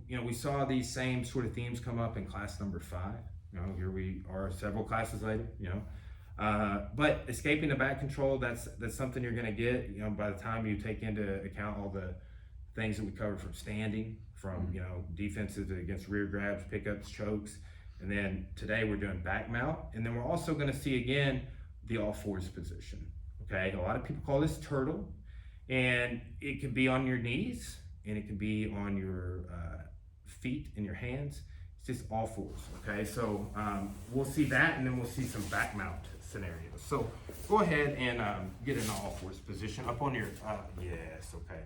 you know, we saw these same sort of themes come up in class number 5. You know, here we are several classes later. You know, but escaping the back control, that's something you're going to get. You know, by the time you take into account all the things that we covered from standing, from you know, defenses against rear grabs, pickups, chokes, and then today we're doing back mount, and then we're also going to see again the all fours position. Okay, a lot of people call this turtle. And it could be on your knees, and it could be on your feet and your hands. It's just all fours, okay? So we'll see that, and then we'll see some back mount scenarios. So go ahead and get an all fours position up on your, yes, okay.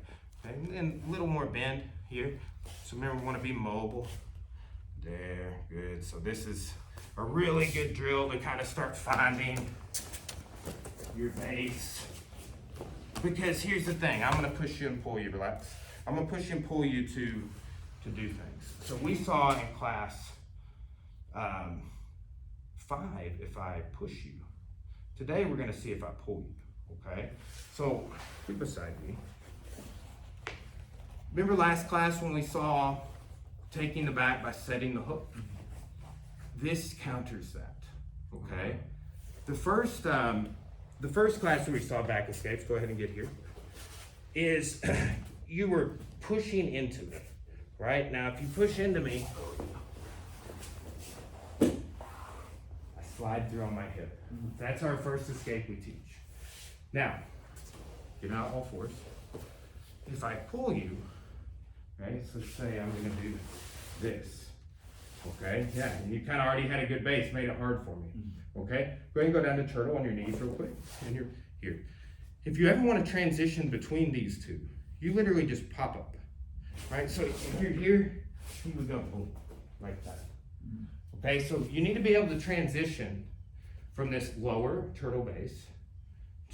And then a little more bend here. So remember, we want to be mobile. There, good. So this is a really good drill to kind of start finding your base. Because here's the thing, I'm gonna push you and pull you, relax. I'm gonna push you and pull you to do things. So we saw in class 5 if I push you. Today we're gonna see if I pull you, okay? So, get beside me. Remember last class when we saw taking the back by setting the hook? This counters that, okay? The first class that we saw back escapes, go ahead and get here, is you were pushing into me, right? Now, if you push into me, I slide slide through on my hip. That's our first escape we teach. Now, get out all fours. If I pull you, right, so say I'm gonna do this, okay? Yeah, and you kind of already had a good base, made it hard for me, okay? Go ahead and go down to turtle on your knees real quick, and you're here. If you ever want to transition between these two, you literally just pop up, right? So if you're here, you would go boom, like that. Okay, so you need to be able to transition from this lower turtle base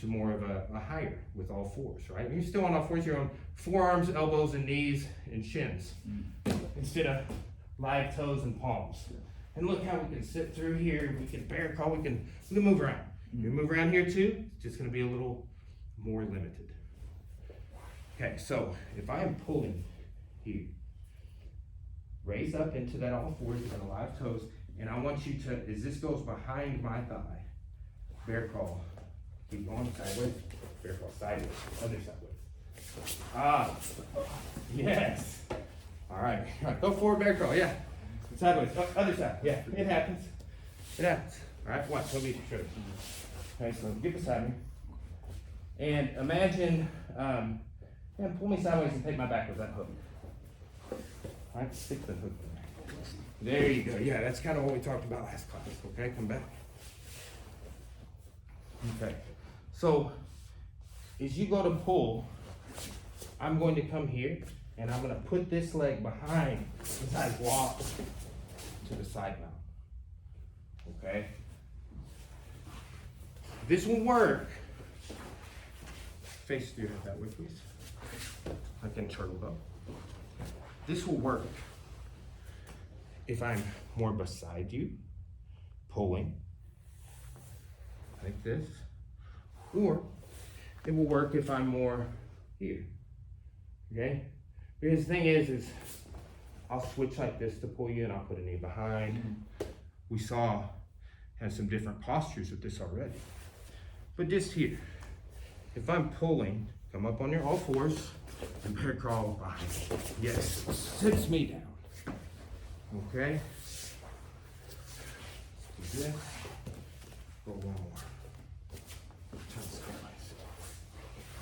to more of a higher with all fours, right? You're still on all fours, you're on forearms, elbows, and knees, and shins, instead of live toes and palms. And look how we can sit through here, we can bear crawl, we can move around. You move around here too, it's just gonna be a little more limited. Okay, so if I am pulling here, raise up into that all fours, you're gonna live toes, and I want you to, as this goes behind my thigh, bear crawl. Keep going sideways, bear crawl sideways, other sideways. Ah, yes. All right, go forward, bear crawl, yeah. Sideways, other side, yeah, it happens. It happens. All right, watch, let me show you. Okay, so get beside me. And imagine, pull me sideways and take my back with that hook. All right, stick the hook there. There you go, yeah, that's kind of what we talked about last class, okay, come back. Okay, so as you go to pull, I'm going to come here and I'm going to put this leg behind as I walk to the side mount. Okay? This will work. Face your head that way, please. I can turtle up. This will work if I'm more beside you, pulling like this, or it will work if I'm more here, okay? Because the thing is I'll switch like this to pull you and I'll put a knee behind. We saw have some different postures with this already. But just here, if I'm pulling, come up on your all fours and bear crawl behind. Yes, sits me down, okay? Do this, go one more.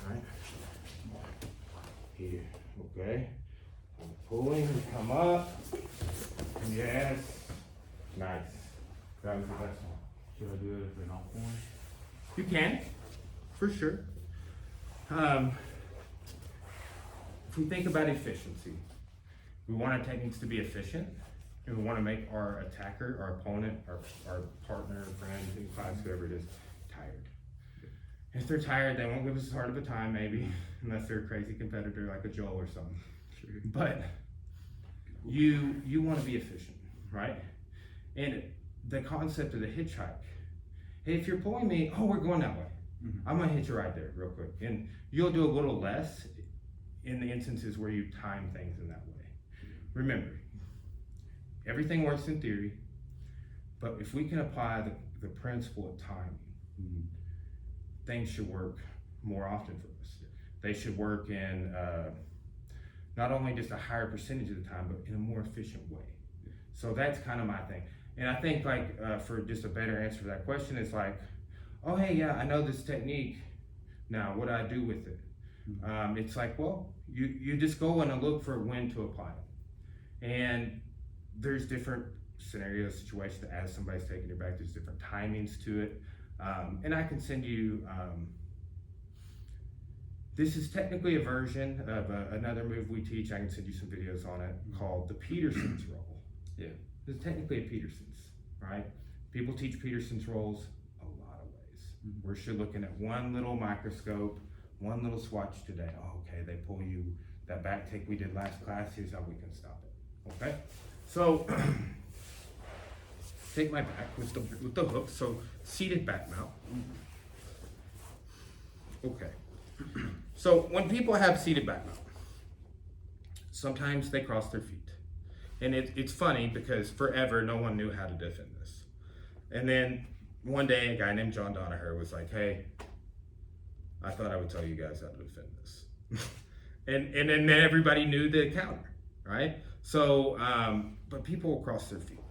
Alright, here, okay? I'm pulling, come up. Yes, nice. That was the best one. Should I do it if they're not fours? You can, for sure. If we think about efficiency, we want our techniques to be efficient, and we want to make our attacker, our opponent, our partner, friend, in class, whoever it is, tired. If they're tired, they won't give us as hard of a time, maybe, unless they're a crazy competitor like a Joel or something. Sure. But you want to be efficient, right? And the concept of the hitchhike. Hey, if you're pulling me, oh, we're going that way. I'm gonna hitch a ride there real quick. And you'll do a little less in the instances where you time things in that way. Remember, everything works in theory, but if we can apply the principle of timing, things should work more often for us. They should work in not only just a higher percentage of the time, but in a more efficient way. So that's kind of my thing. And I think for just a better answer to that question, it's like, oh, hey, yeah, I know this technique. Now, what do I do with it? It's like, well, you just go and look for when to apply it. And there's different scenarios, situations, as somebody's taking your back, there's different timings to it. And I can send you, this is technically a version of another move we teach. I can send you some videos on it called the Peterson's roll. Yeah. This is technically a Peterson's, right? People teach Peterson's rolls a lot of ways. We're sure looking at one little microscope, one little swatch today. Oh, okay, they pull you that back take we did last class. Here's how we can stop it. Okay, so take my back with the hook. So seated back mount. Okay. So when people have seated back mount, sometimes they cross their feet. And it's funny because forever no one knew how to defend this. And then one day a guy named John Danaher was like, hey, I thought I would tell you guys how to defend this. and then everybody knew the counter, right? So, but people will cross their feet.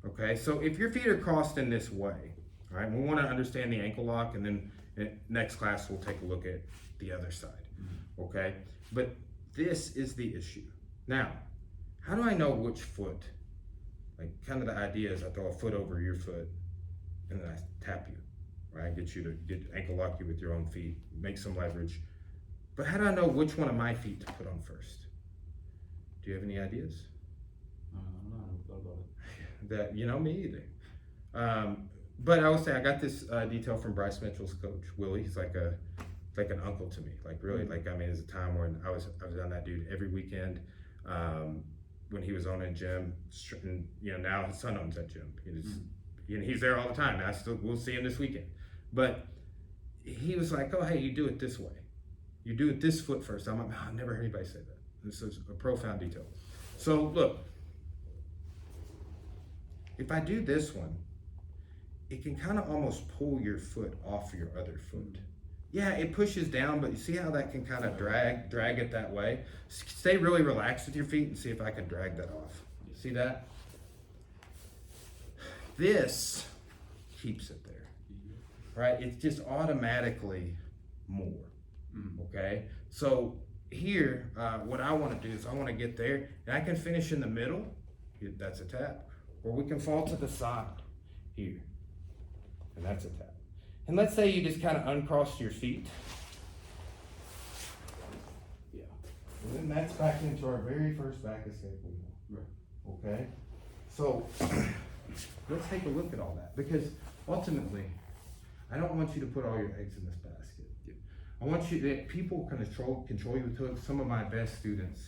Okay, so if your feet are crossed in this way, all right, we want to understand the ankle lock, and then next class we'll take a look at the other side. Okay, but this is the issue. Now, how do I know which foot? Like, kind of the idea is I throw a foot over your foot, and then I tap you, right? Get you to ankle lock you with your own feet, make some leverage. But how do I know which one of my feet to put on first? Do you have any ideas? I don't know, I never thought about it. That, me either. But I would say I got this detail from Bryce Mitchell's coach, Willie. He's like an uncle to me. Like really, there's a time when I was on that dude every weekend. When he was owning a gym, and now his son owns that gym. He's there all the time. We'll see him this weekend. But he was like, "Oh, hey, you do it this way. You do it this foot first." I'm like, "I've never heard anybody say that." This is a profound detail. So look, if I do this one, it can kind of almost pull your foot off your other foot. Yeah, it pushes down, but you see how that can kind of drag it that way? Stay really relaxed with your feet and see if I can drag that off. See that? This keeps it there, right? It's just automatically more, okay? So here, what I want to do is I want to get there, and I can finish in the middle. That's a tap. Or we can fall to the side here, and that's a tap. And let's say you just kind of uncrossed your feet. Yeah. And then that's back into our very first back escape wheel. Right. Okay? So let's take a look at all that, because ultimately, I don't want you to put all your eggs in this basket. Yeah. I want you that people can control you with hooks. Some of my best students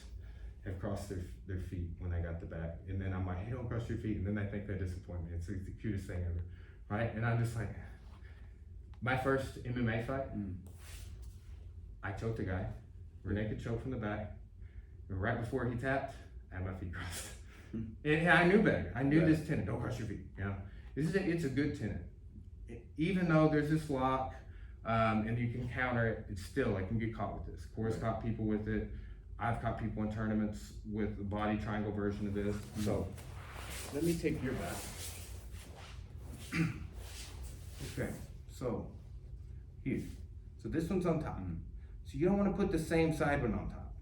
have crossed their feet when I got the back. And then I'm like, "Hey, don't cross your feet." And then they think they disappoint me. It's the cutest thing ever. Right? And I'm just like, my first MMA fight, I choked a guy, rear naked choke from the back, and right before he tapped, I had my feet crossed. And I knew better. I knew this tenet, don't cross your feet. It's a good tenet. Even though there's this lock, and you can counter it, it's still, I can get caught with this. Corey's caught people with it. I've caught people in tournaments with the body triangle version of this. So let me take your back. Okay. So, here. So this one's on top. So you don't want to put the same side one on top.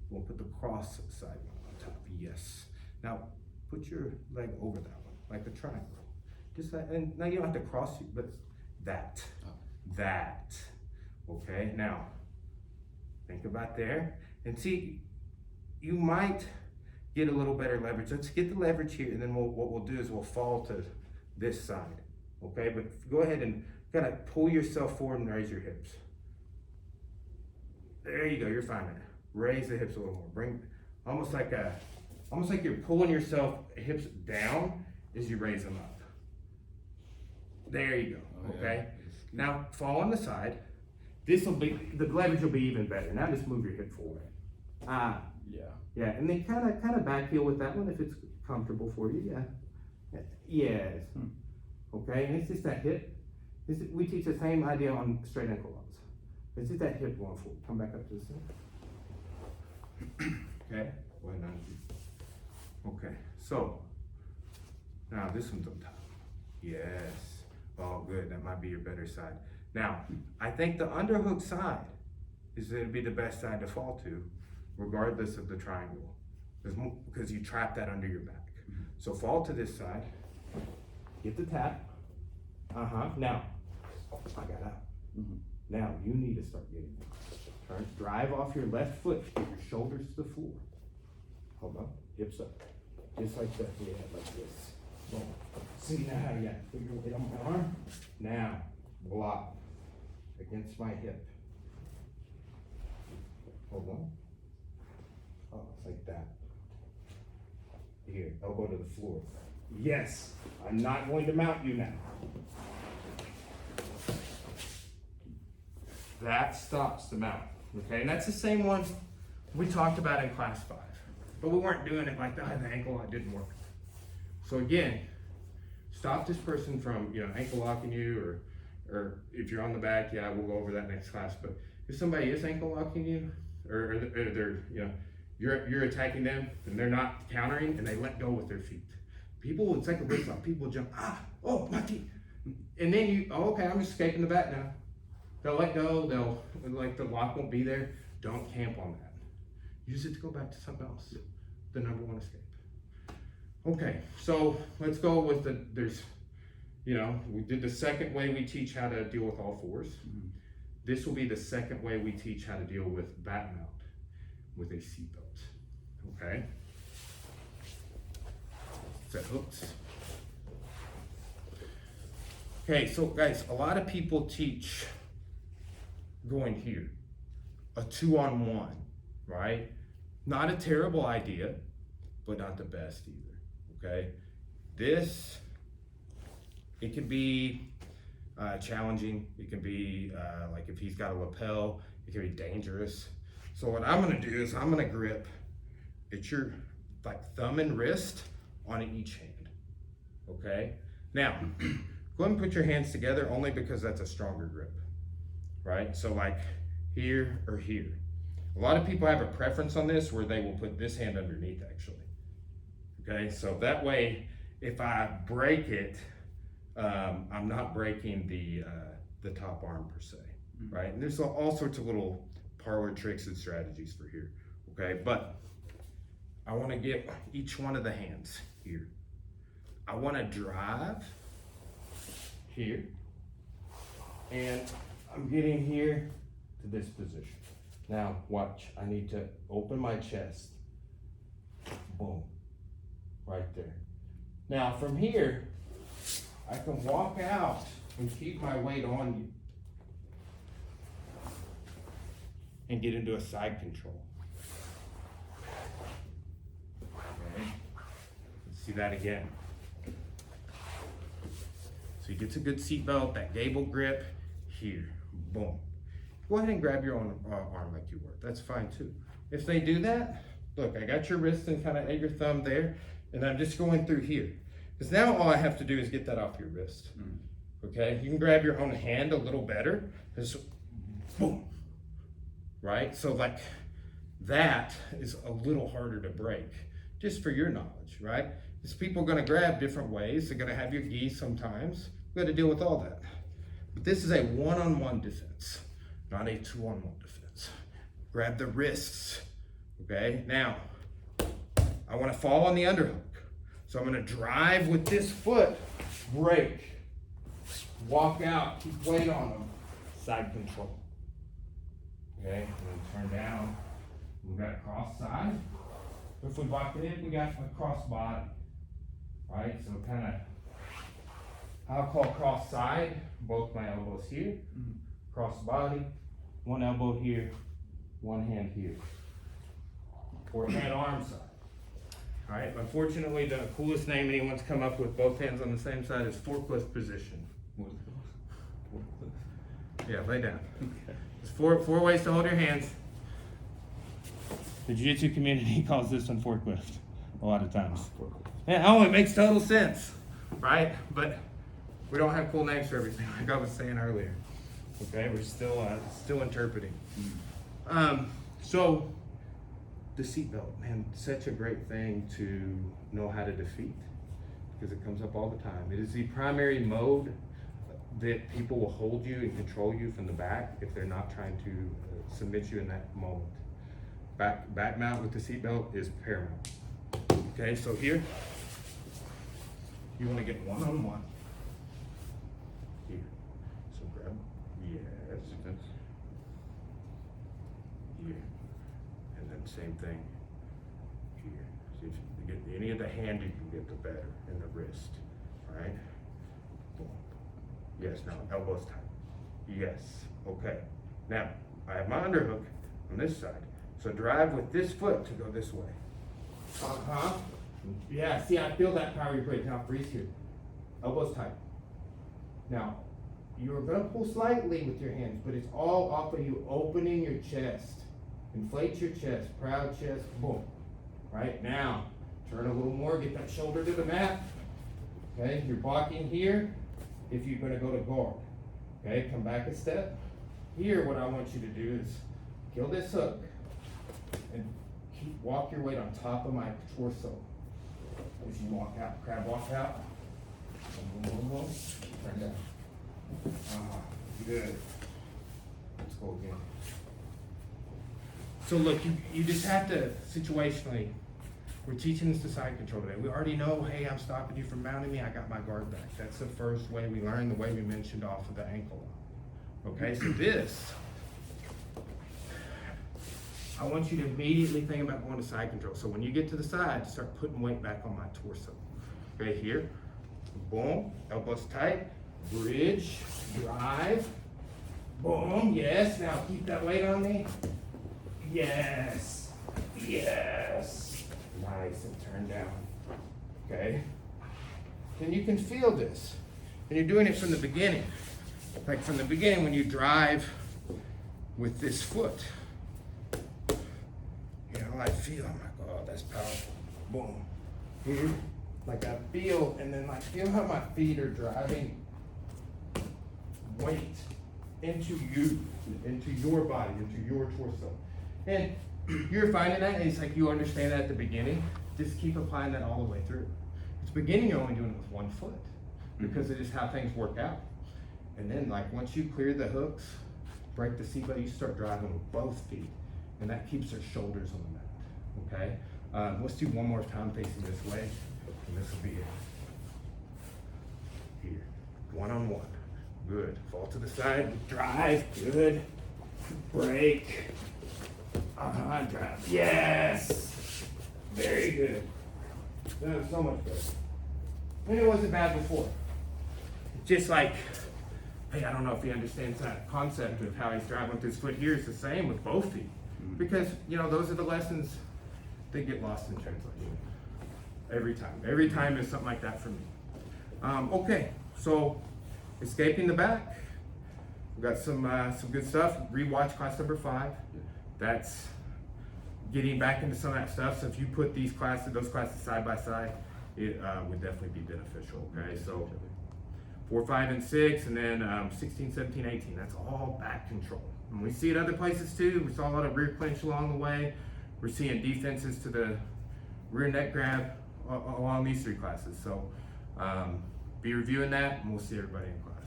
We'll put the cross side one on top. Yes. Now, put your leg over that one, like a triangle. Just like, and now you don't have to cross, but that. That. Okay. Now, think about there. And see, you might get a little better leverage. Let's get the leverage here, and then what we'll do is we'll fall to this side. Okay, but go ahead and kind of pull yourself forward and raise your hips. There you go, you're fine there. Raise the hips a little more. Bring, almost like you're pulling yourself hips down as you raise them up. There you go, okay? Yeah. Now, fall on the side. The leverage will be even better. Now just move your hip forward. Yeah, and then kind of back heel with that one if it's comfortable for you, yeah. Yes. Okay, and it's just that hip. We teach the same idea on straight ankle locks. It's just that hip going forward. Come back up to the center. Okay, go ahead and okay, so now this one's on top. Yes. Oh, good. That might be your better side. Now, I think the underhook side is going to be the best side to fall to, regardless of the triangle, because you trap that under your back. So fall to this side. Get the tap. Now, I got out. Now you need to start getting it. Turn, drive off your left foot. Get your shoulders to the floor. Hold on, hips up, just like that. Yeah, like this. Boom. See now how you got to put your weight on my arm. Now block against my hip. Hold on. Oh, it's like that. Here, elbow to the floor. Yes, I'm not going to mount you now. That stops the mount, okay? And that's the same one we talked about in class 5, but we weren't doing it like that. The ankle lock didn't work. So again, stop this person from, ankle locking you, or if you're on the back, yeah, we'll go over that next class. But if somebody is ankle locking you, or they're, you're attacking them, and they're not countering, and they let go with their feet. People, it's like a wrist lock. People jump, oh, my teeth. And then you, oh, okay, I'm just escaping the bat now. They'll let go, like the lock won't be there. Don't camp on that. Use it to go back to something else. The number one escape. Okay, so let's go with we did the second way we teach how to deal with all fours. This will be the second way we teach how to deal with bat mount with a seatbelt. Okay? Set hooks. Okay, so guys, a lot of people teach going here, a 2-on-1, right? Not a terrible idea, but not the best either, okay? This, it can be challenging. It can be like if he's got a lapel, it can be dangerous. So what I'm gonna do is I'm gonna grip at your like thumb and wrist on each hand, okay? Now, go ahead and put your hands together only because that's a stronger grip, right? So like here or here. A lot of people have a preference on this where they will put this hand underneath actually. Okay, so that way, if I break it, I'm not breaking the top arm per se, right? And there's all sorts of little parlor tricks and strategies for here, okay? But I wanna get each one of the hands here. I wanna drive here, and I'm getting here to this position. Now, watch, I need to open my chest. Boom, right there. Now, from here, I can walk out and keep my weight on you and get into a side control. Okay, let's see that again. So he gets a good seatbelt, that gable grip, here, boom. Go ahead and grab your own arm like you were, that's fine too. If they do that, look, I got your wrist and kind of your thumb there, and I'm just going through here. Because now all I have to do is get that off your wrist. Okay, you can grab your own hand a little better, just boom, right? So like that is a little harder to break, just for your knowledge, right? Because people are gonna grab different ways, they're gonna have your gi sometimes. We gotta deal with all that. But this is a one-on-one defense, not a two-on-one defense. Grab the wrists, okay? Now, I wanna fall on the underhook. So I'm gonna drive with this foot, break, walk out, keep weight on them, side control. Okay, and then turn down. We got a cross side. If we walk it in, we got a cross body, right? So kind of, I'll call cross side, both my elbows here, cross body, one elbow here, one hand here, or hand arm side. All right, unfortunately, the coolest name anyone's come up with, both hands on the same side, is forklift position. Yeah, lay down. There's four ways to hold your hands. The jiu-jitsu community calls this one forklift a lot of times. Yeah, it makes total sense, right? But we don't have cool names for everything, like I was saying earlier. Okay, we're still interpreting. So the seatbelt, man, such a great thing to know how to defeat because it comes up all the time. It is the primary mode that people will hold you and control you from the back if they're not trying to submit you in that moment. Back mount with the seatbelt is paramount. Okay, so here, you want to get one-on-one. Here, so grab, yes, here, and then same thing here. See if you get any of the hand you can get, the better, and the wrist, all right? Boom. Yes, now elbows tight. Yes, okay. Now, I have my underhook on this side, so drive with this foot to go this way. Yeah, see, I feel that power you're putting. Now freeze here. Elbows tight. Now, you're gonna pull slightly with your hands, but it's all off of you opening your chest. Inflate your chest, proud chest, boom. Right, now, turn a little more, get that shoulder to the mat. Okay, you're blocking here if you're gonna go to guard. Okay, come back a step. Here, what I want you to do is kill this hook and walk your weight on top of my torso. As you walk out, crab walk out. Boom, boom, boom, boom. Turn down. Good. Let's go again. So look, you just have to, situationally, we're teaching this to side control today. We already know, hey, I'm stopping you from mounting me, I got my guard back. That's the first way we learn, the way we mentioned off of the ankle. Okay, so this, I want you to immediately think about going to side control. So when you get to the side, start putting weight back on my torso. Okay, here, boom, elbows tight, bridge, drive, boom, yes, now keep that weight on me. Yes, yes, nice, and turn down, okay? And you can feel this, and you're doing it from the beginning. Like from the beginning when you drive with this foot. You know, I feel, I'm like, oh, that's powerful. Boom. Here, like I feel, and then like feel how my feet are driving weight into you, into your body, into your torso. And you're finding that, and it's like you understand that at the beginning. Just keep applying that all the way through. At the beginning, you're only doing it with one foot because it is how things work out. And then like once you clear the hooks, break the seat belt, you start driving with both feet. And that keeps their shoulders on the mat, okay? Let's do one more time facing this way, and this will be it. Here, one-on-one, good. Fall to the side, drive, good. Break, drive, yes! Very good. That was so much better. And it wasn't bad before. Just like, hey, I don't know if he understands that concept of how he's driving with his foot here is the same with both feet. Because, you know, those are the lessons that get lost in translation. Every time. Every time is something like that for me. Okay, so escaping the back. We've got some good stuff. Rewatch class number 5. That's getting back into some of that stuff. So if you put those classes side by side, it would definitely be beneficial, okay? So 4, 5, and 6, and then 16, 17, 18. That's all back control. And we see it other places too. We saw a lot of rear clinch along the way. We're seeing defenses to the rear neck grab along these 3 classes. So be reviewing that, and we'll see everybody in class.